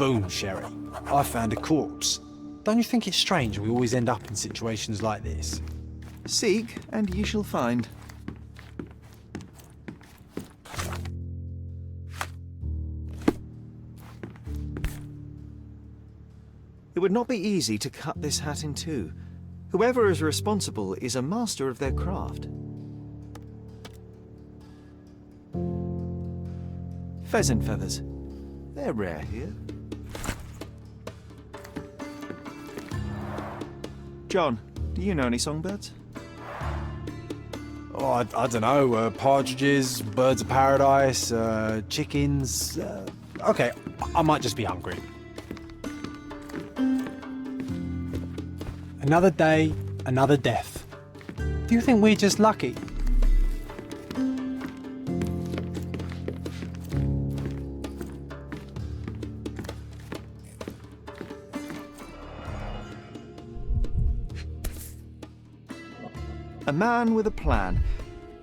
Boom, Sherry. I found a corpse. Don't you think it's strange we always end up in situations like this? Seek, and ye shall find. It would not be easy to cut this hat in two. Whoever is responsible is a master of their craft. Pheasant feathers. They're rare here. John, do you know any songbirds? Oh, I don't know. Partridges, birds of paradise, chickens. Okay, I might just be hungry. Another day, another death. Do you think we're just lucky? A man with a plan.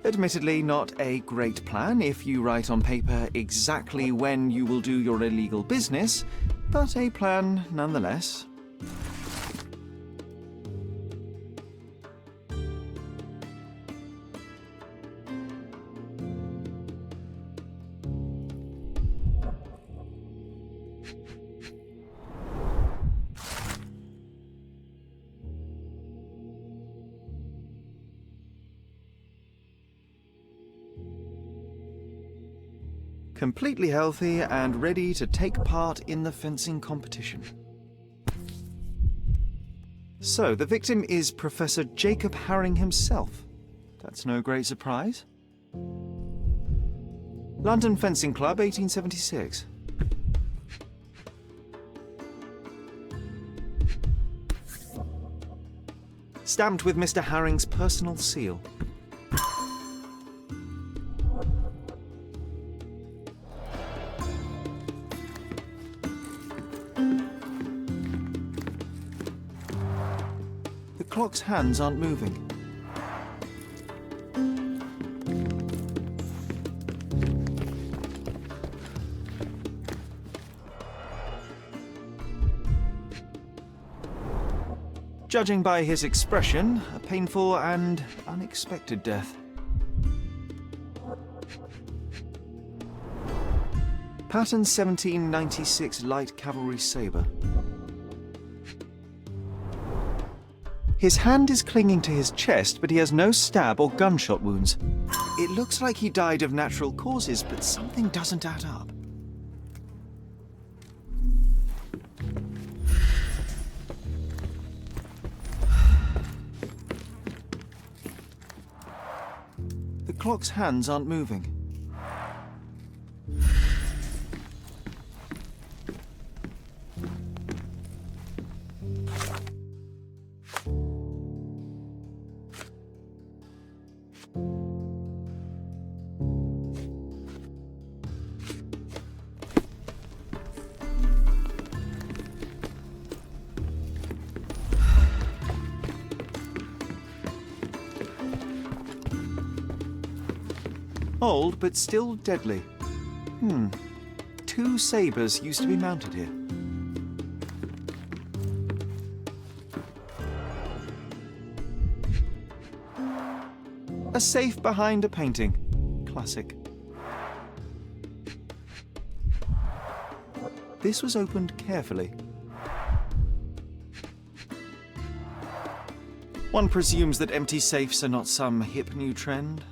Admittedly, not a great plan if you write on paper exactly when you will do your illegal business, but a plan nonetheless. Completely healthy and ready to take part in the fencing competition. So, the victim is Professor Jacob Haring himself. That's no great surprise. London Fencing Club, 1876. Stamped with Mr. Haring's personal seal. The clock's hands aren't moving. Judging by his expression, a painful and unexpected death. Pattern 1796 light cavalry sabre. His hand is clinging to his chest, but he has no stab or gunshot wounds. It looks like he died of natural causes, but something doesn't add up. The clock's hands aren't moving. Old, but still deadly. 2 sabres used to be mounted here. A safe behind a painting. Classic. This was opened carefully. One presumes that empty safes are not some hip new trend.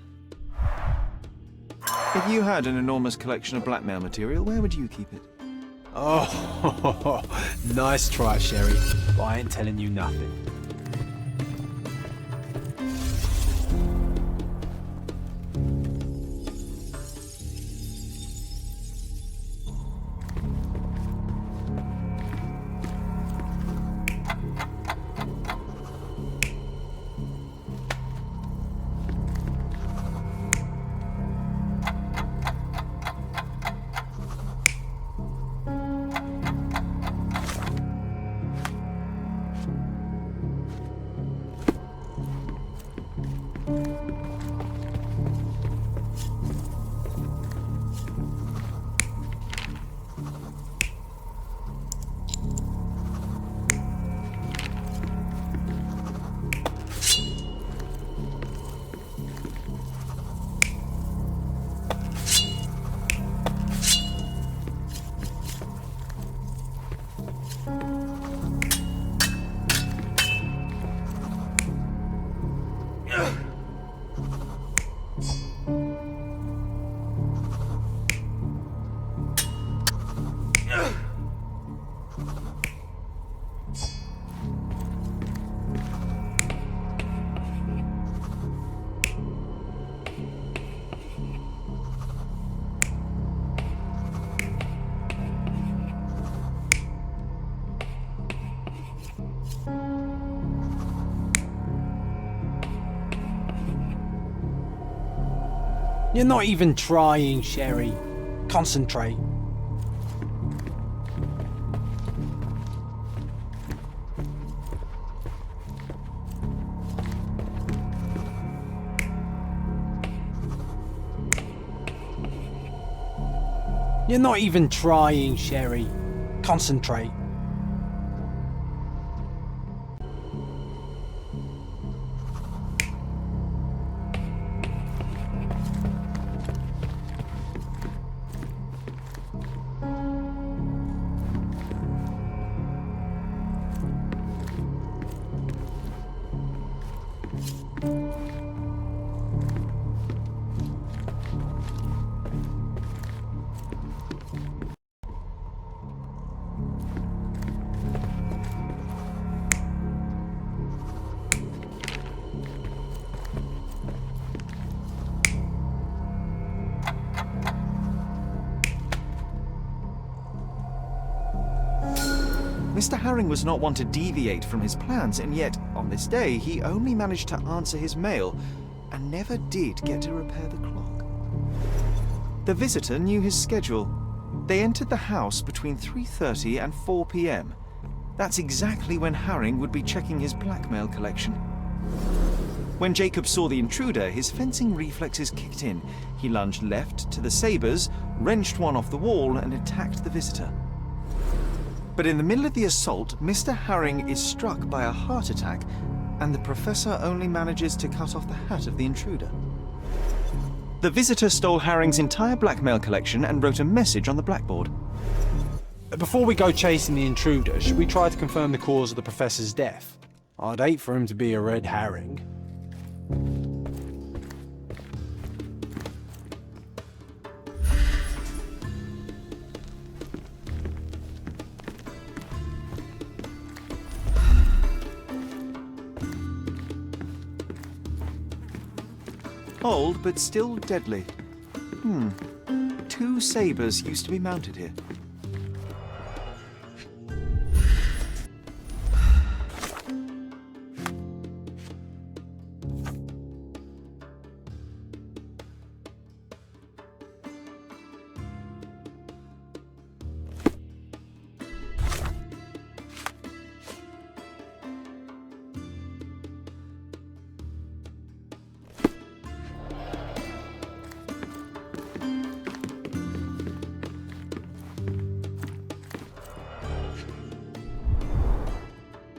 If you had an enormous collection of blackmail material, where would you keep it? Oh, nice try, Sherry. But I ain't telling you nothing. You're not even trying, Sherry. Concentrate. You're not even trying, Sherry. Concentrate. Mr. Herring was not one to deviate from his plans, and yet, on this day, he only managed to answer his mail and never did get to repair the clock. The visitor knew his schedule. They entered the house between 3:30 and 4 p.m. That's exactly when Herring would be checking his blackmail collection. When Jacob saw the intruder, his fencing reflexes kicked in. He lunged left to the sabres, wrenched one off the wall, and attacked the visitor. But in the middle of the assault, Mr. Herring is struck by a heart attack, and the professor only manages to cut off the hat of the intruder. The visitor stole Herring's entire blackmail collection and wrote a message on the blackboard. Before we go chasing the intruder, should we try to confirm the cause of the professor's death? I'd hate for him to be a red herring. Old, but still deadly. 2 sabres used to be mounted here.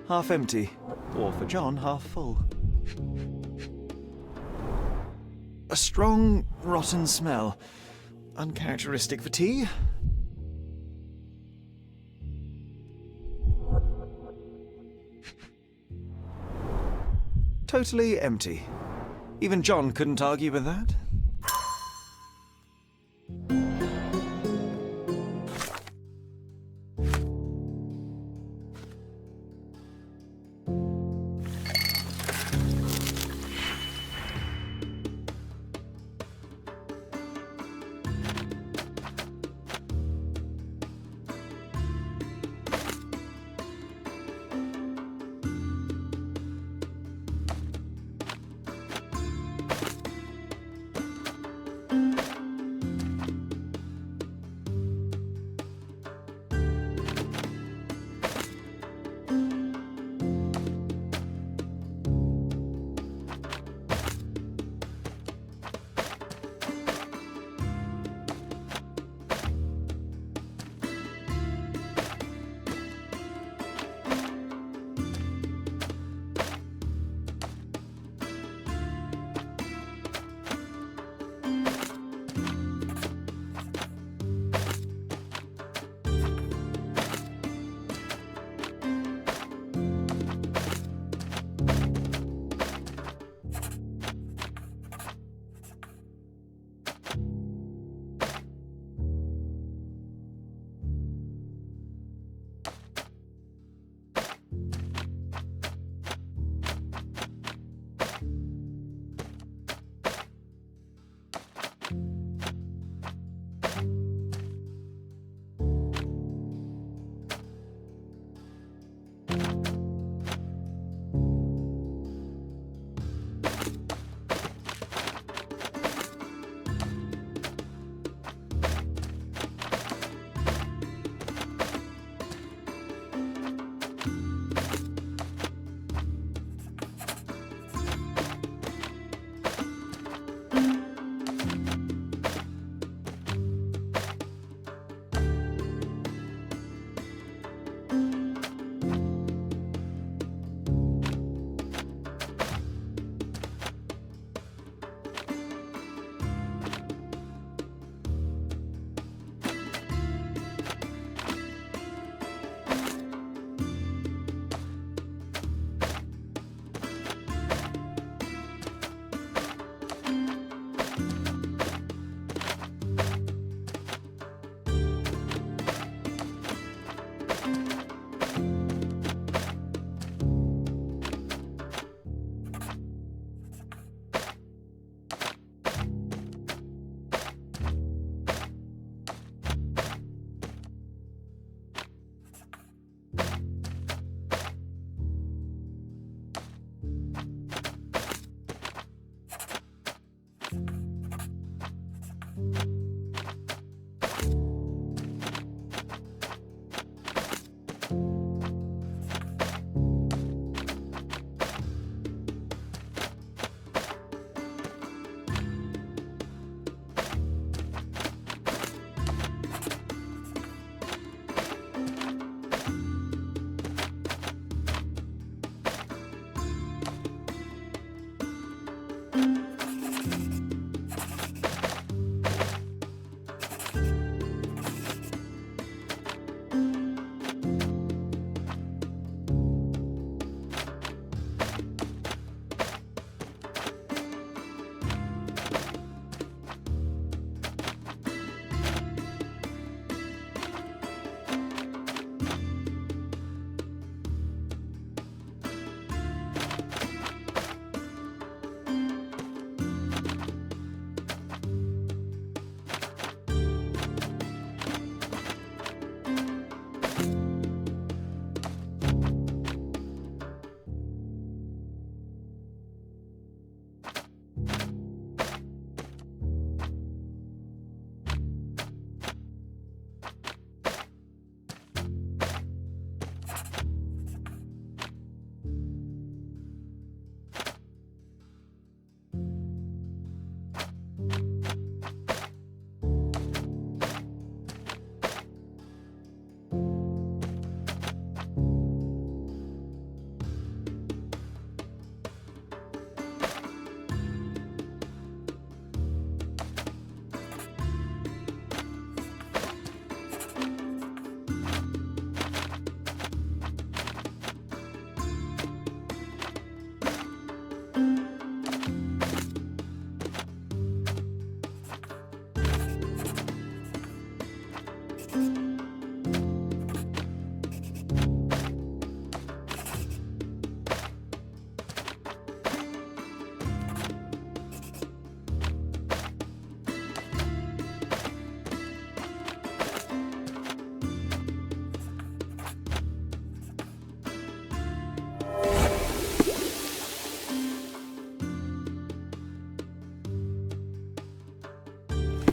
Half empty, or for John, half full. A strong, rotten smell. Uncharacteristic for tea. Totally empty. Even John couldn't argue with that.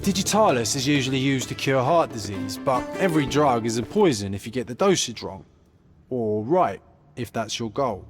Digitalis is usually used to cure heart disease, but every drug is a poison if you get the dosage wrong. Or right, if that's your goal.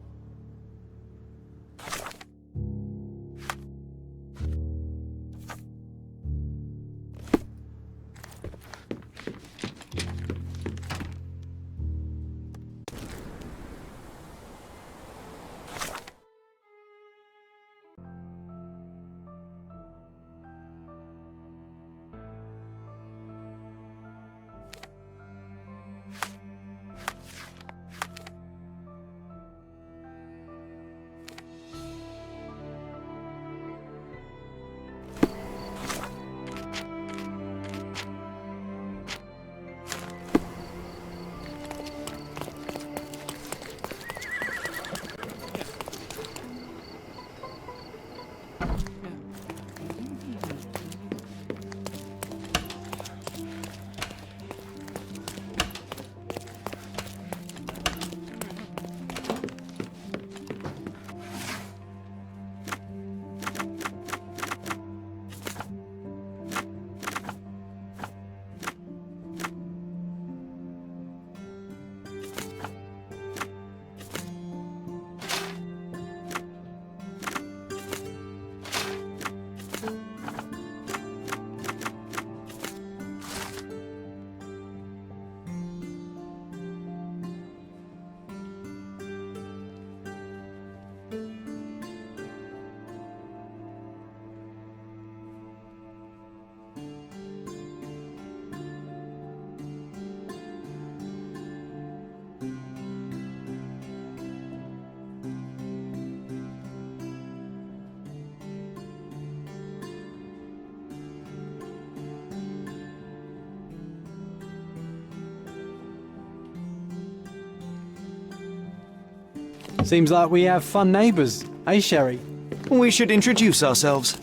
Seems like we have fun neighbours, eh, Sherry? We should introduce ourselves.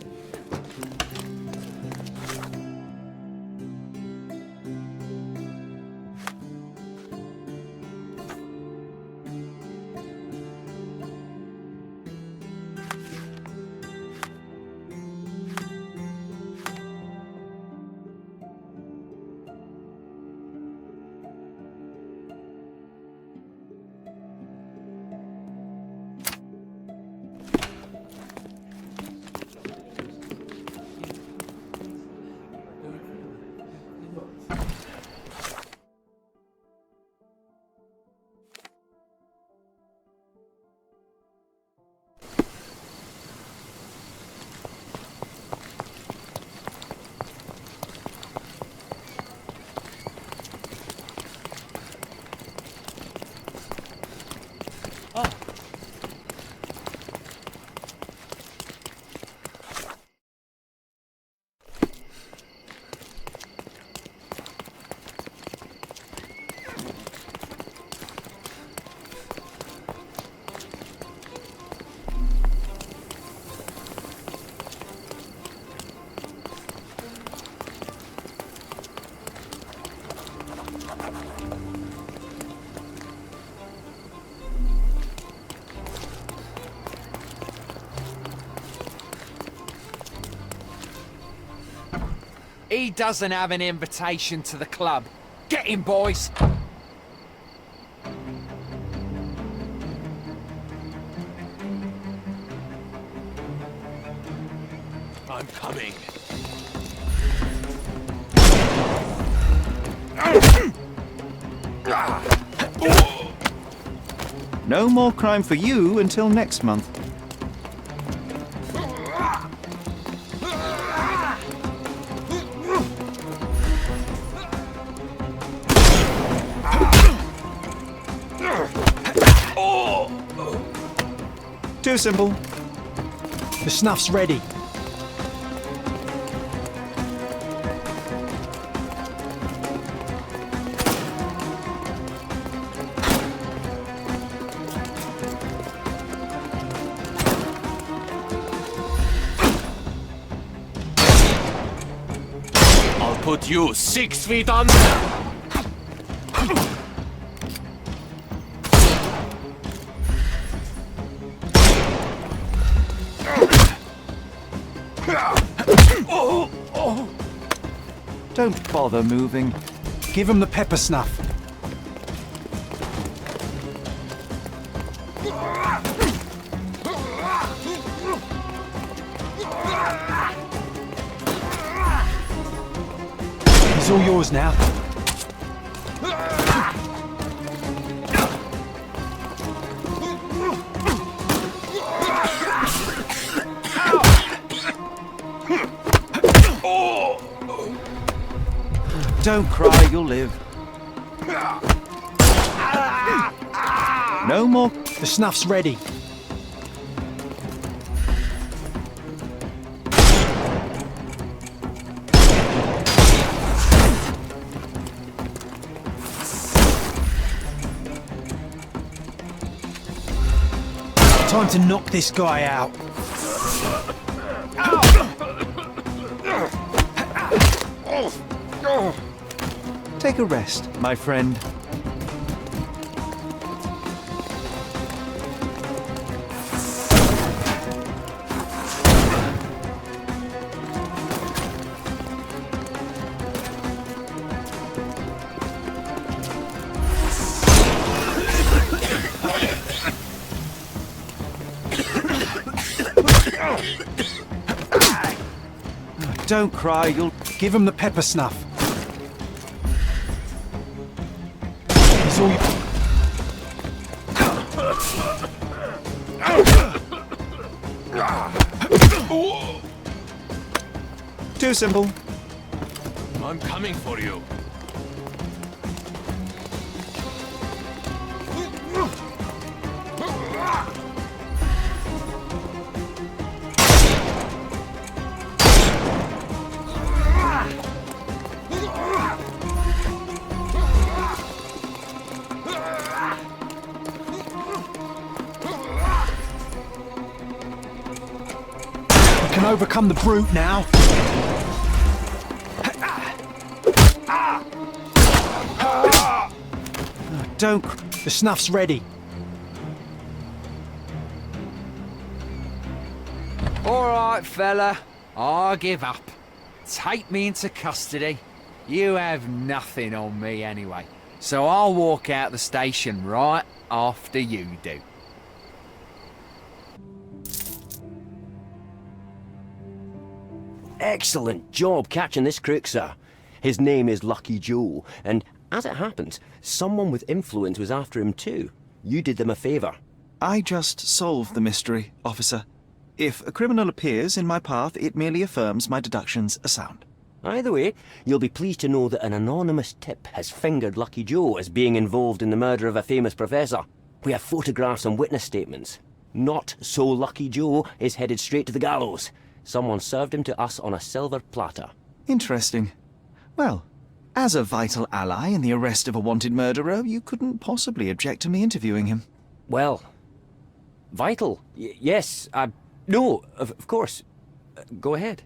He doesn't have an invitation to the club. Get him, boys! I'm coming. No more crime for you until next month. Too simple. The snuff's ready. I'll put you 6 feet under! Don't bother moving. Give him the pepper snuff. He's all yours now. Don't cry, you'll live. No more. The snuff's ready. Time to knock this guy out. Take a rest, my friend. Don't cry, you'll... Give him the pepper snuff. He's all Too simple. I'm coming for you. can overcome the brute now. Don't... The snuff's ready. All right, fella. I give up. Take me into custody. You have nothing on me anyway. So I'll walk out the station right after you do. Excellent job catching this crook, sir. His name is Lucky Joe, and as it happens, someone with influence was after him too. You did them a favour. I just solved the mystery, officer. If a criminal appears in my path, it merely affirms my deductions are sound. Either way, you'll be pleased to know that an anonymous tip has fingered Lucky Joe as being involved in the murder of a famous professor. We have photographs and witness statements. Not so Lucky Joe is headed straight to the gallows. Someone served him to us on a silver platter. Interesting. Well, as a vital ally in the arrest of a wanted murderer, you couldn't possibly object to me interviewing him. Well, vital? Yes, no, of course. Go ahead.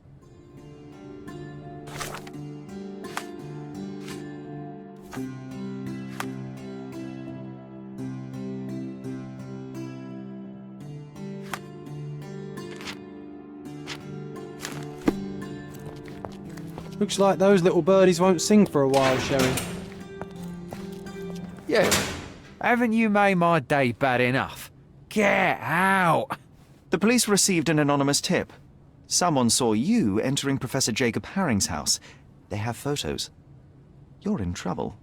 Looks like those little birdies won't sing for a while, Sherry. Yeah. Haven't you made my day bad enough? Get out! The police received an anonymous tip. Someone saw you entering Professor Jacob Harring's house. They have photos. You're in trouble.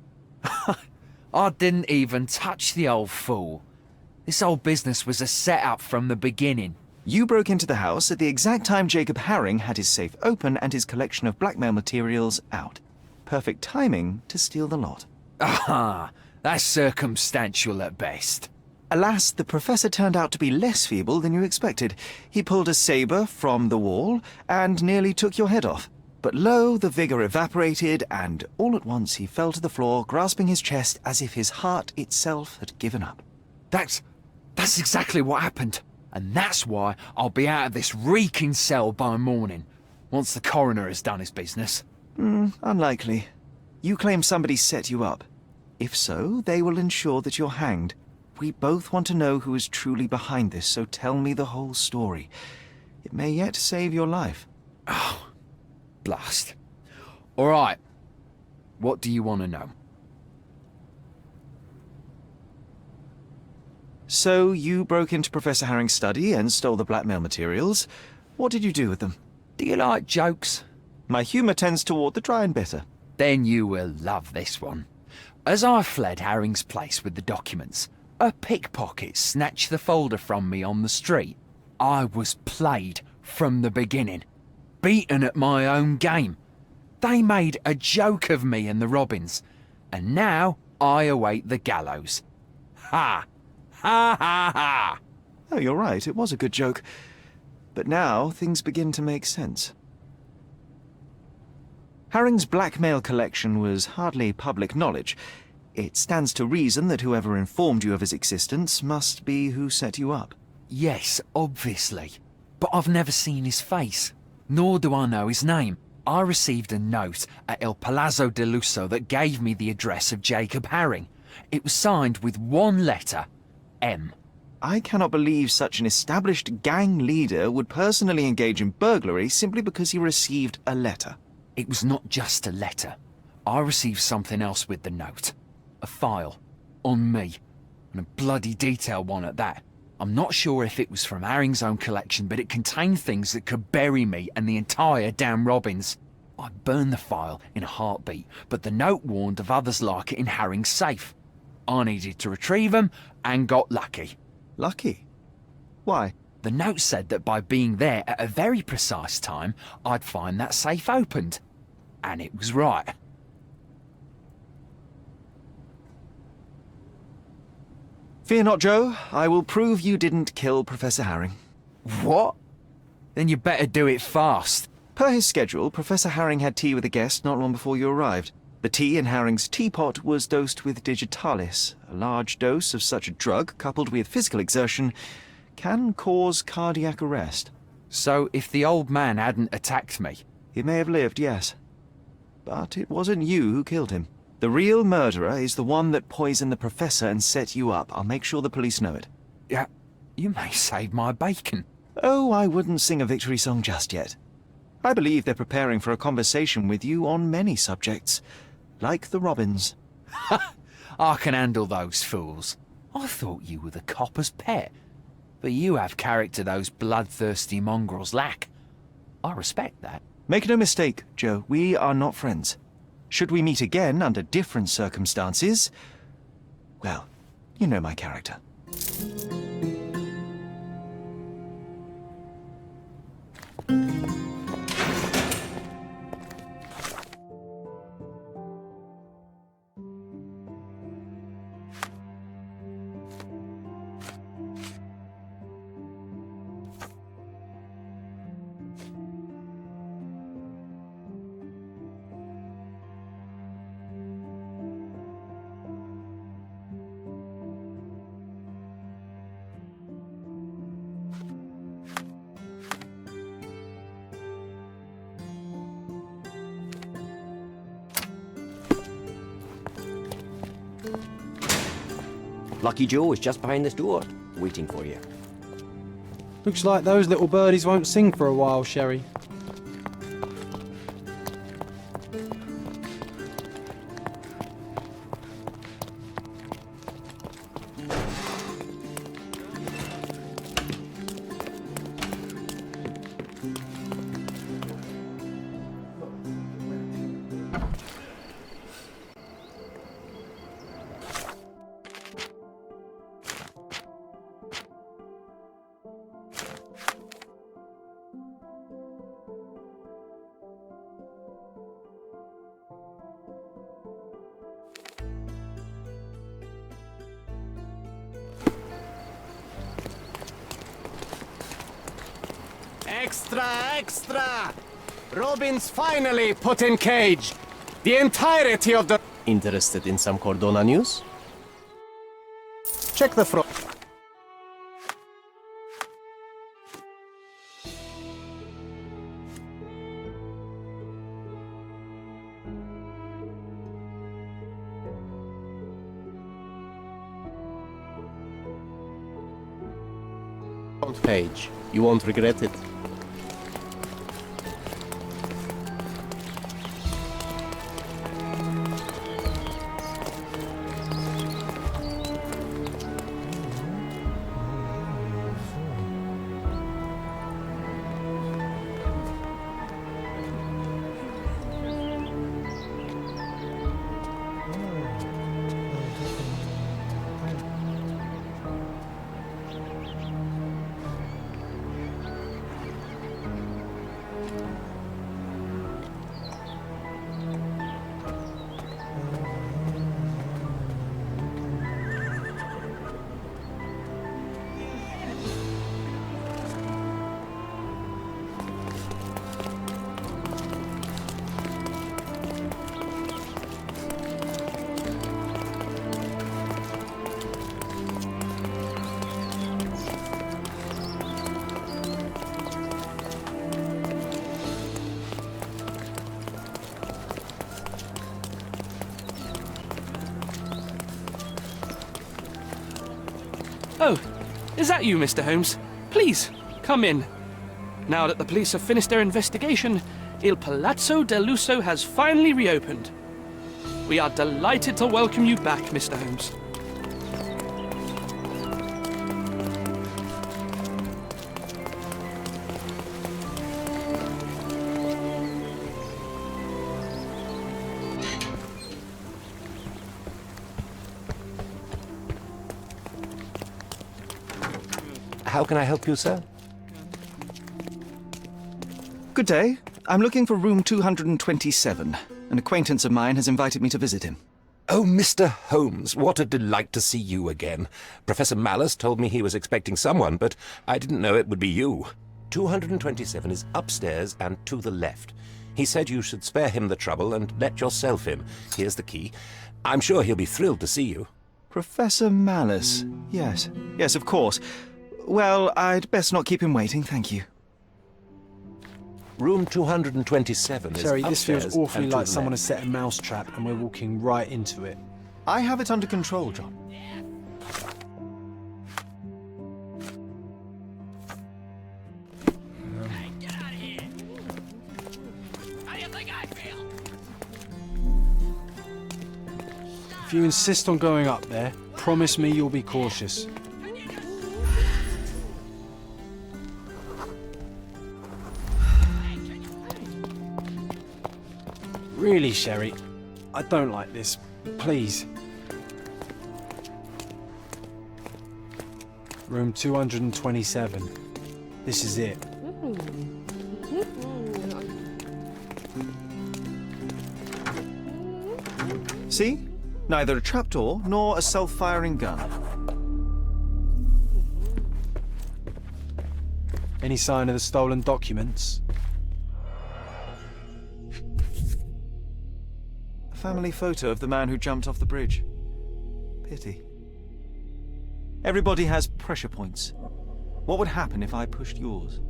I didn't even touch the old fool. This whole business was a setup from the beginning. You broke into the house at the exact time Jacob Harring had his safe open and his collection of blackmail materials out. Perfect timing to steal the lot. Ah, that's circumstantial at best. Alas, the professor turned out to be less feeble than you expected. He pulled a saber from the wall and nearly took your head off. But lo, the vigor evaporated, and all at once he fell to the floor, grasping his chest as if his heart itself had given up. That's exactly what happened. And that's why I'll be out of this reeking cell by morning, once the coroner has done his business. Unlikely. You claim somebody set you up. If so, they will ensure that you're hanged. We both want to know who is truly behind this, so tell me the whole story. It may yet save your life. Blast. All right, What do you want to know? So you broke into Professor Harring's study and stole the blackmail materials. What did you do with them? Do you like jokes? My humour tends toward the dry and bitter. Then you will love this one. As I fled Harring's place with the documents, a pickpocket snatched the folder from me on the street. I was played from the beginning, beaten at my own game. They made a joke of me and the Robins, and now I await the gallows. Ha! Ha ha ha! Oh, you're right, it was a good joke. But now things begin to make sense. Harring's blackmail collection was hardly public knowledge. It stands to reason that whoever informed you of his existence must be who set you up. Yes, obviously. But I've never seen his face, nor do I know his name. I received a note at El Palazzo de Lusso that gave me the address of Jacob Harring. It was signed with one letter, M. I cannot believe such an established gang leader would personally engage in burglary simply because he received a letter. It was not just a letter. I received something else with the note. A file. On me. And a bloody detailed one at that. I'm not sure if it was from Harring's own collection, but it contained things that could bury me and the entire damn Robins. I burned the file in a heartbeat, but the note warned of others like it in Harring's safe. I needed to retrieve them, and got lucky. Lucky? Why? The note said that by being there at a very precise time, I'd find that safe opened. And it was right. Fear not, Joe. I will prove you didn't kill Professor Harring. What? Then you better do it fast. Per his schedule, Professor Harring had tea with a guest not long before you arrived. The tea in Harring's teapot was dosed with digitalis. A large dose of such a drug, coupled with physical exertion, can cause cardiac arrest. So if the old man hadn't attacked me... He may have lived, yes. But it wasn't you who killed him. The real murderer is the one that poisoned the professor and set you up. I'll make sure the police know it. Yeah, you may save my bacon. Oh, I wouldn't sing a victory song just yet. I believe they're preparing for a conversation with you on many subjects, like the Robins. I can handle those fools. I thought you were the copper's pet. But you have character those bloodthirsty mongrels lack. I respect that. Make no mistake, Joe, we are not friends. Should we meet again under different circumstances, well, you know my character. Lucky Joe is just behind this door, waiting for you. Looks like those little birdies won't sing for a while, Sherry. Extra, extra! Robin's finally put in cage. The entirety of the... Interested in some Cordona news? Check the front page. You won't regret it. Oh, is that you, Mr. Holmes? Please, come in. Now that the police have finished their investigation, Il Palazzo del Lusso has finally reopened. We are delighted to welcome you back, Mr. Holmes. How can I help you, sir? Good day. I'm looking for room 227. An acquaintance of mine has invited me to visit him. Oh, Mr. Holmes, what a delight to see you again. Professor Malice told me he was expecting someone, but I didn't know it would be you. 227 is upstairs and to the left. He said you should spare him the trouble and let yourself in. Here's the key. I'm sure he'll be thrilled to see you. Professor Malice. Yes. Yes, of course. Well, I'd best not keep him waiting, thank you. Room 227 is Sherry, upstairs this feels awfully and to like the someone has left. set a mousetrap and we're walking right into it. I have it under control, John. If you insist on going up there, promise me you'll be cautious. Really, Sherry, I don't like this. Please. Room 227. This is it. See? Neither a trapdoor nor a self-firing gun. Any sign of the stolen documents? A family photo of the man who jumped off the bridge. Pity. Everybody has pressure points. What would happen if I pushed yours?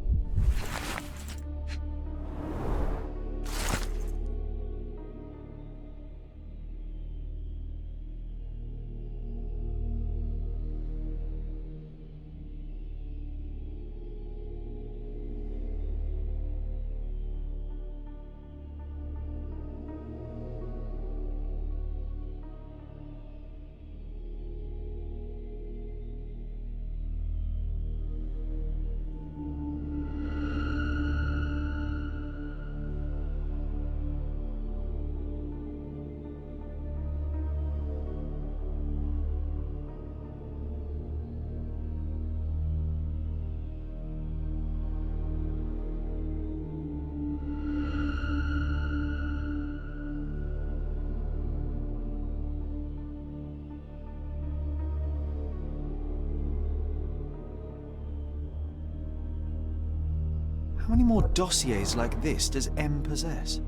How many more dossiers like this does M possess?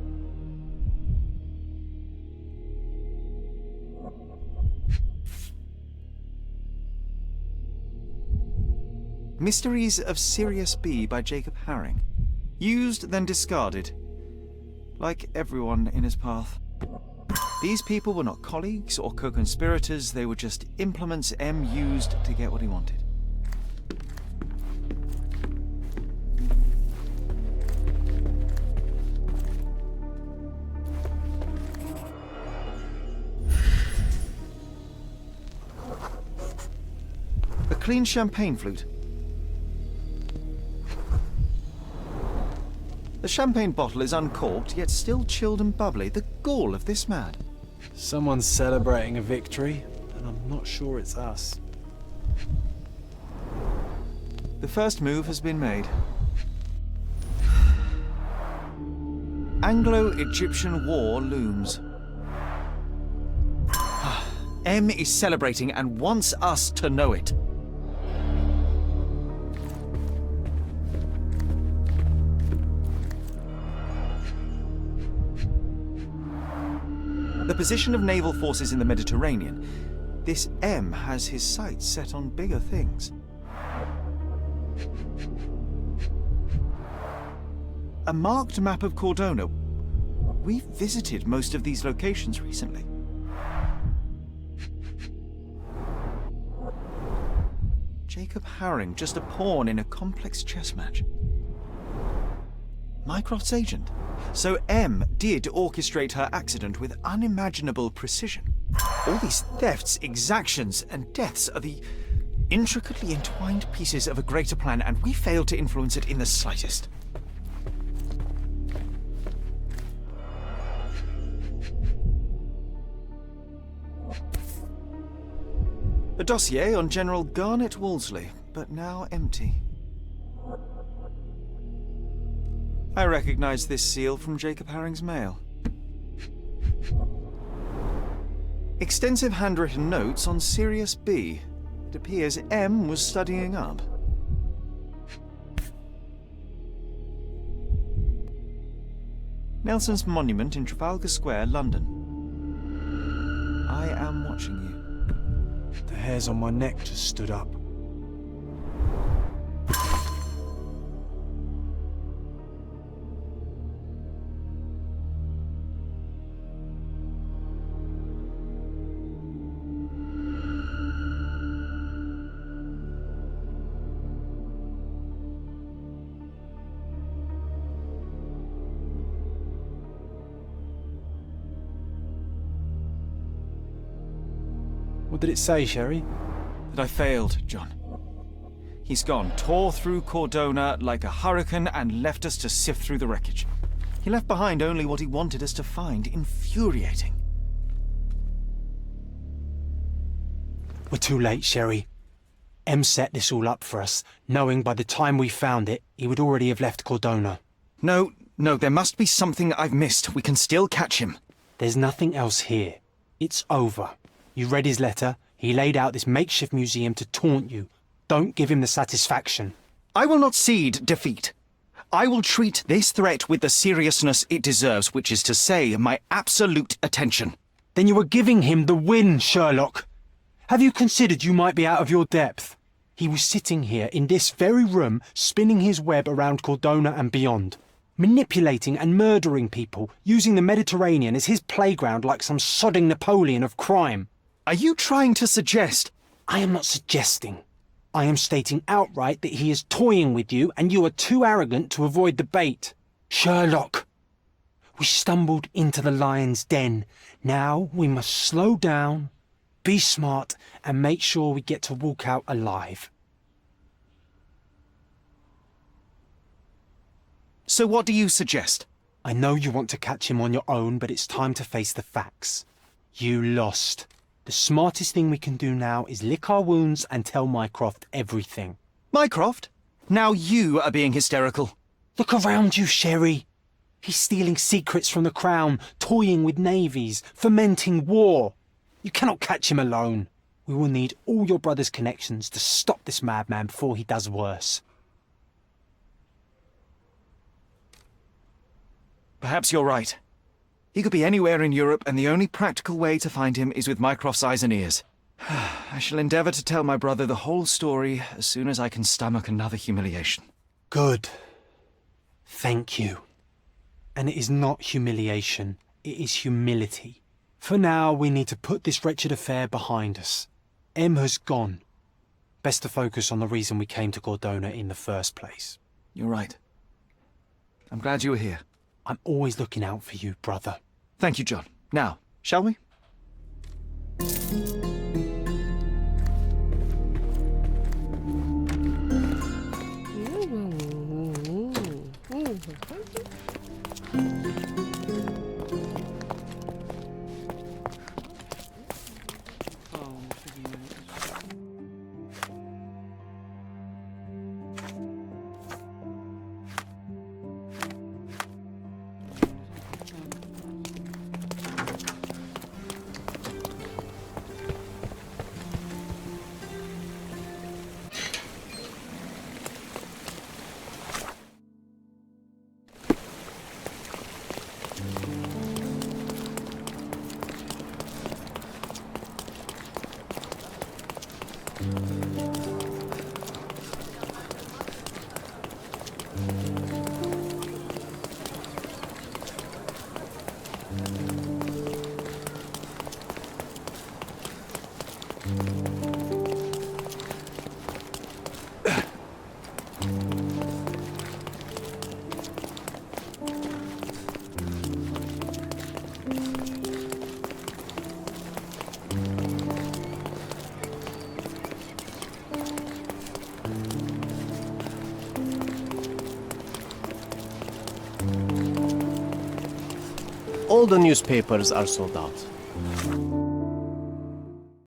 Mysteries of Sirius B by Jacob Haring. Used, then discarded. Like everyone in his path. These people were not colleagues or co-conspirators, they were just implements M used to get what he wanted. A clean champagne flute. The champagne bottle is uncorked, yet still chilled and bubbly. The gall of this man. Someone's celebrating a victory, and I'm not sure it's us. The first move has been made. Anglo-Egyptian war looms. M is celebrating and wants us to know it. The position of naval forces in the Mediterranean. This M has his sights set on bigger things. A marked map of Cordona. We've visited most of these locations recently. Jacob Haring, just a pawn in a complex chess match. Mycroft's agent. So M did orchestrate her accident with unimaginable precision. All these thefts, exactions, and deaths are the intricately entwined pieces of a greater plan, and we failed to influence it in the slightest. A dossier on General Garnet Wolseley, but now empty. I recognize this seal from Jacob Haring's mail. Extensive handwritten notes on Sirius B. It appears M was studying up. Nelson's monument in Trafalgar Square, London. I am watching you. The hairs on my neck just stood up. What did it say, Sherry? That I failed, John. He's gone, tore through Cordona like a hurricane and left us to sift through the wreckage. He left behind only what he wanted us to find. Infuriating. We're too late, Sherry. M set this all up for us, knowing by the time we found it, he would already have left Cordona. No, there must be something I've missed. We can still catch him. There's nothing else here. It's over. You read his letter. He laid out this makeshift museum to taunt you. Don't give him the satisfaction. I will not cede defeat. I will treat this threat with the seriousness it deserves, which is to say, my absolute attention. Then you were giving him the win, Sherlock. Have you considered you might be out of your depth? He was sitting here in this very room, spinning his web around Cordona and beyond, manipulating and murdering people, using the Mediterranean as his playground like some sodding Napoleon of crime. Are you trying to suggest? I am not suggesting. I am stating outright that he is toying with you and you are too arrogant to avoid the bait. Sherlock, we stumbled into the lion's den. Now we must slow down, be smart, and make sure we get to walk out alive. So what do you suggest? I know you want to catch him on your own, but it's time to face the facts. You lost. The smartest thing we can do now is lick our wounds and tell Mycroft everything. Mycroft? Now you are being hysterical. Look around you, Sherry. He's stealing secrets from the Crown, toying with navies, fomenting war. You cannot catch him alone. We will need all your brother's connections to stop this madman before he does worse. Perhaps you're right. He could be anywhere in Europe, and the only practical way to find him is with Mycroft's eyes and ears. I shall endeavour to tell my brother the whole story as soon as I can stomach another humiliation. Good. Thank you. And it is not humiliation, it is humility. For now, we need to put this wretched affair behind us. M has gone. Best to focus on the reason we came to Cordona in the first place. You're right. I'm glad you were here. I'm always looking out for you, brother. Thank you, John. Now, shall we? All the newspapers are sold out.